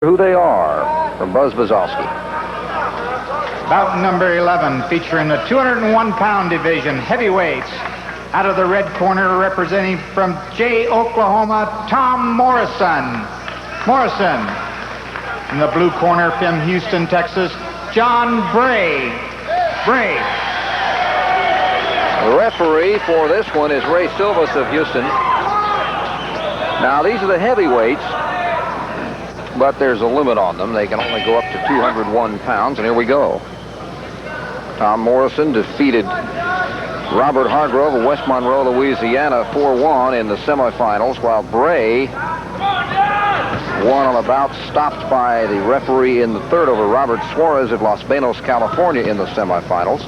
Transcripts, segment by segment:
Who they are from Buzz Bazowski. Bout number 11, featuring the 201-pound division, heavyweights. Out of the red corner, representing from Jay, Oklahoma, Tom Morrison. In the blue corner from Houston, Texas, John Bray. The referee for this one is Ray Silvas of Houston. Now, these are the heavyweights, but there's a limit on them. They can only go up to 201 pounds, and here we go. Tom Morrison defeated Robert Hargrove of West Monroe, Louisiana, 4-1 in the semifinals, while Bray won on a bout stopped by the referee in the third over Robert Suarez of Los Banos, California, in the semifinals.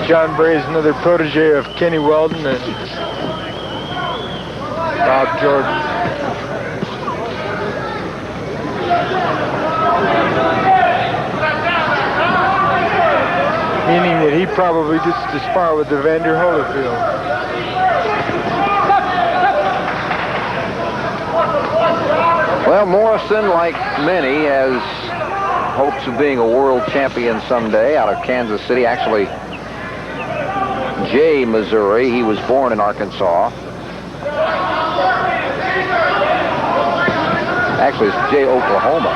John Bray is another protege of Kenny Weldon and Bob Jordan. Meaning that he probably gets to spar with Evander Holyfield. Well, Morrison, like many, has hopes of being a world champion someday out of Kansas City. Actually, Jay, Missouri. He was born in Arkansas. Actually, it's Jay, Oklahoma.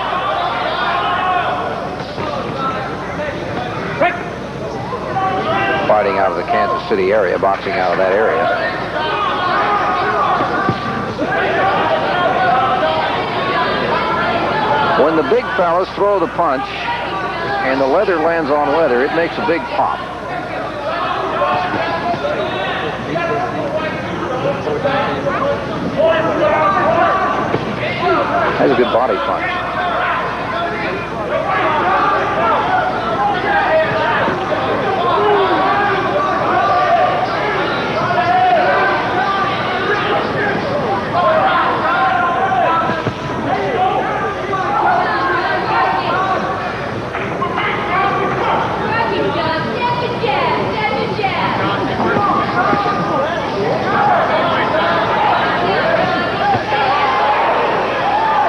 Fighting out of the Kansas City area, boxing out of that area. When the big fellas throw the punch and the leather lands on leather, it makes a big pop. That's a good body punch.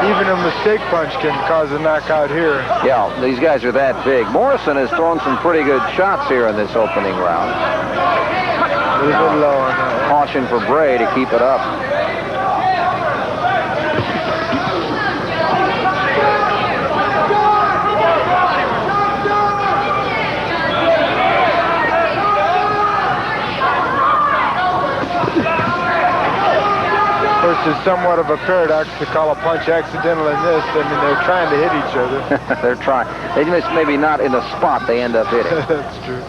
Even a mistake punch can cause a knockout here. Yeah, these guys are that big. Morrison has thrown some pretty good shots here in this opening round. A little bit low on that. Caution for Bray to keep it up. It's somewhat of a paradox to call a punch accidental in this. I mean, they're trying to hit each other. They're trying. They just maybe not in the spot they end up hitting. That's true.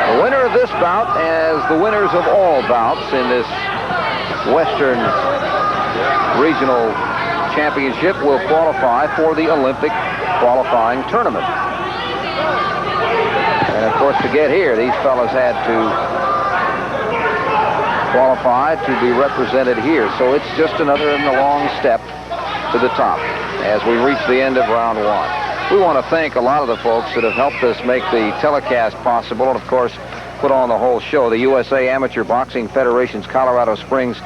The winner of this bout, as the winners of all bouts in this Western Regional Championship, will qualify for the Olympic qualifying tournament. And of course, to get here, these fellas had to qualify to be represented here. So it's just another in the long step to the top as we reach the end of round one. We want to thank a lot of the folks that have helped us make the telecast possible, and of course, put on the whole show. The USA Amateur Boxing Federation's Colorado Springs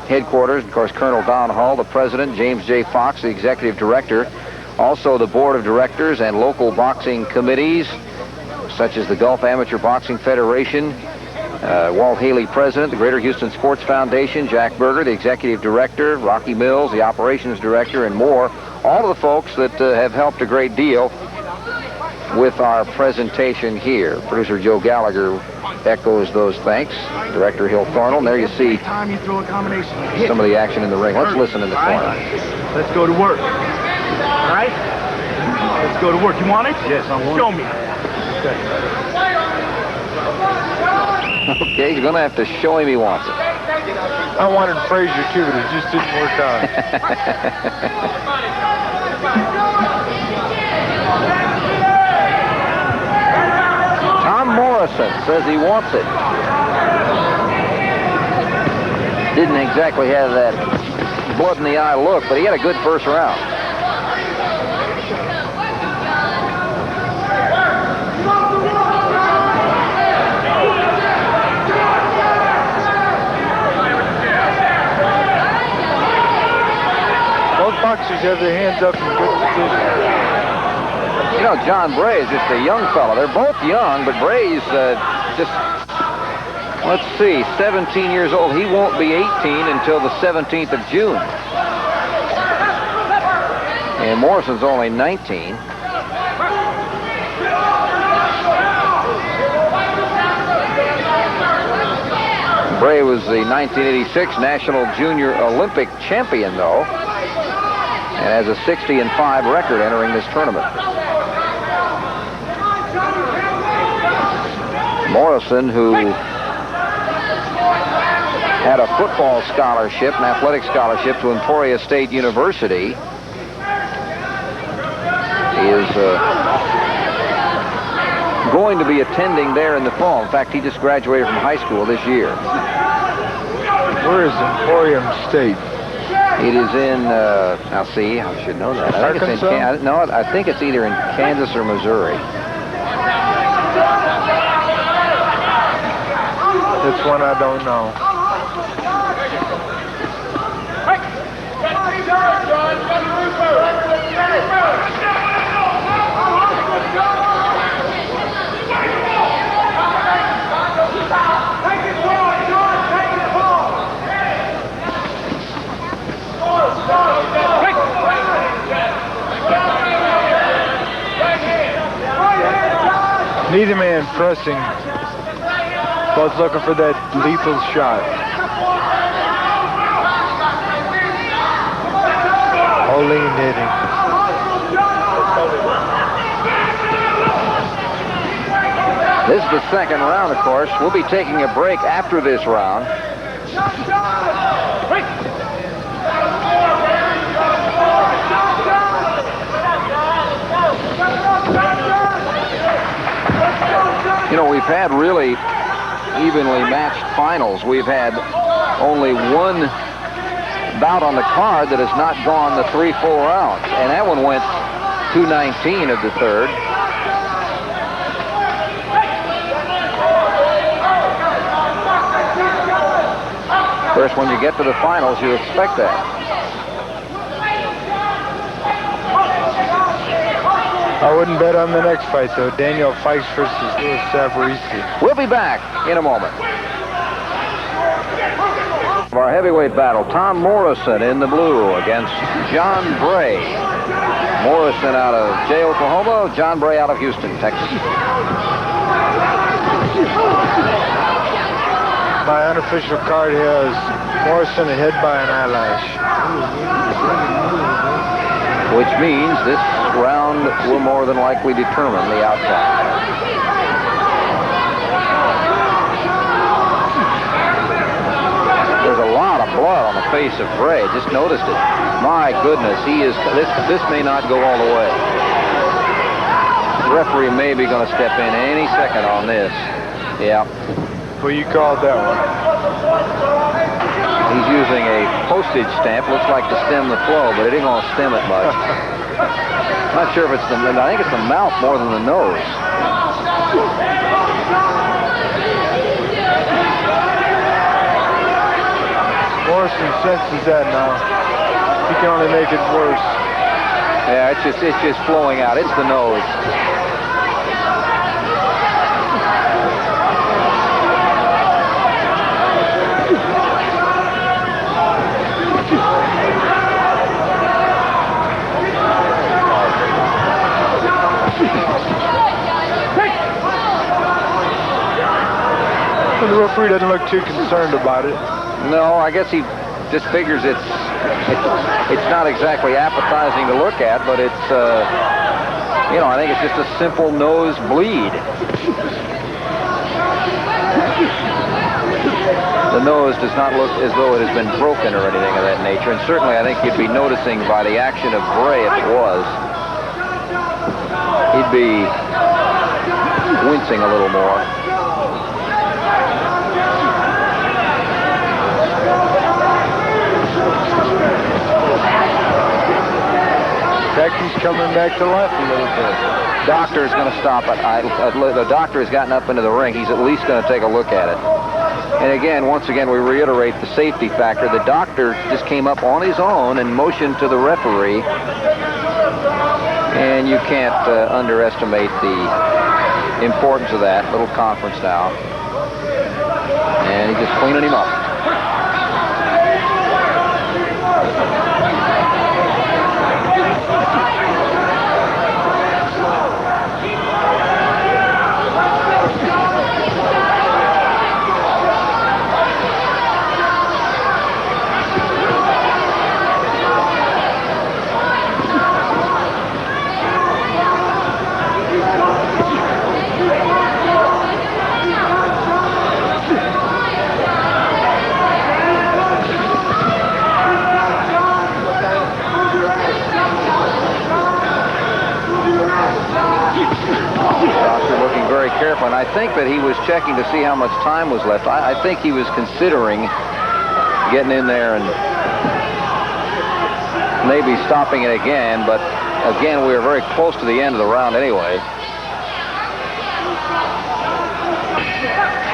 headquarters, of course, Colonel Don Hull, the president, James J. Fox, the executive director, also the board of directors and local boxing committees, such as the Gulf Amateur Boxing Federation, Walt Haley, president, the Greater Houston Sports Foundation, Jack Berger, the executive director, Rocky Mills, the operations director, and more. All of the folks that have helped a great deal with our presentation here. Producer Joe Gallagher echoes those thanks. Director Hill Thornell. And there you see some of the action in the ring. Let's listen in the corner. Let's go to work. All right? Let's go to work. You want it? Yes, I want it. Show me. Okay, you're going to have to show him he wants it. I wanted Frazier too, but it just didn't work out. Tom Morrison says he wants it. Didn't exactly have that blood in the eye look, but he had a good first round. Both boxers have their hands up in good position. You know, John Bray is just a young fella. They're both young, but Bray's just, let's see, 17 years old. He won't be 18 until the 17th of June. And Morrison's only 19. Bray was the 1986 National Junior Olympic champion, though, and has a 60-5 record entering this tournament. Morrison, who had a football scholarship, an athletic scholarship to Emporia State University, is going to be attending there in the fall. In fact, he just graduated from high school this year. Where is Emporium State? It is in, I'll see, I should know that. I think it's in no, I think it's either in Kansas or Missouri. That's one I don't know. Neither man pressing. Both looking for that lethal shot. Holding and hitting. This is the second round, of course. We'll be taking a break after this round. You know, we've had really evenly matched finals. We've had only one bout on the card that has not gone the 3 full rounds, and that one went 2:19 of the third. Of course, when you get to the finals, you expect that. I wouldn't bet on the next fight, though. Daniel Fikes versus Louis Savarese. We'll be back in a moment. Our heavyweight battle, Tom Morrison in the blue against John Bray. Morrison out of Jay, Oklahoma. John Bray out of Houston, Texas. My unofficial card has Morrison ahead by an eyelash. Which means this round will more than likely determine the outcome. There's a lot of blood on the face of Bray. Just noticed it. My goodness, he is. This may not go all the way. The referee may be going to step in any second on this. Yeah. Well, you called that one. He's using a postage stamp. Looks like to stem the flow, but it ain't going to stem it much. Not sure if it's the. I think it's the mouth more than the nose. Morrison senses that now. He can only make it worse. Yeah, it's just flowing out. It's the nose. The referee doesn't look too concerned about it. No, I guess he just figures it's not exactly appetizing to look at, but it's, you know, I think it's just a simple nose bleed. The nose does not look as though it has been broken or anything of that nature, and certainly I think you'd be noticing by the action of Bray if it was. He'd be wincing a little more. back. He's coming back to life a little bit. Doctor's going to stop it. The doctor has gotten up into the ring. He's at least going to take a look at it. And again, once again, we reiterate the safety factor. The doctor just came up on his own and motioned to the referee. And you can't underestimate the importance of that. Little conference now. And he's just cleaning him up. And I think that he was checking to see how much time was left. I think he was considering getting in there and maybe stopping it again, but again, we were very close to the end of the round anyway.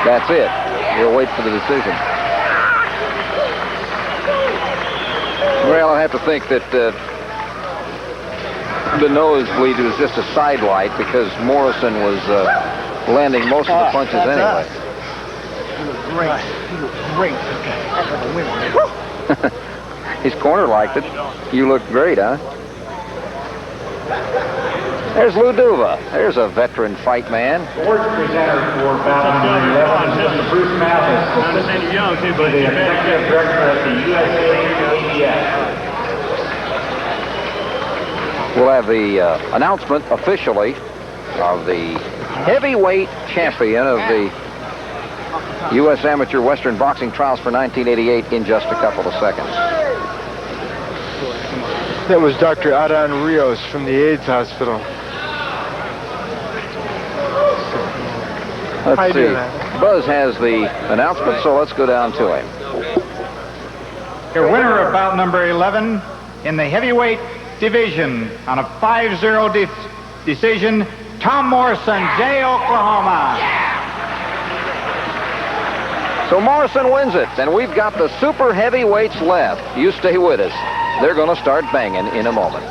That's it. We'll wait for the decision. Well, I have to think that the nosebleed was just a sidelight because Morrison was landing most of the punches anyway. He was great. He was great. That's like a winner. His corner liked it. You looked great, huh? There's Lou Duva. There's a veteran fight man. Sports presenter for bout number 11 is Mr. Bruce Mathis, assistant to the executive director of the USA. We'll have the announcement officially of the heavyweight champion of the U.S. Amateur Western Boxing Trials for 1988 in just a couple of seconds. That was Dr. Adán Rios from the AIDS Hospital. Let's see. Buzz has the announcement, so let's go down to him. Your winner of bout number 11 in the heavyweight division on a 5-0 decision, Tom Morrison, Jay, Oklahoma. So Morrison wins it, and we've got the super heavyweights left. You stay with us. They're going to start banging in a moment.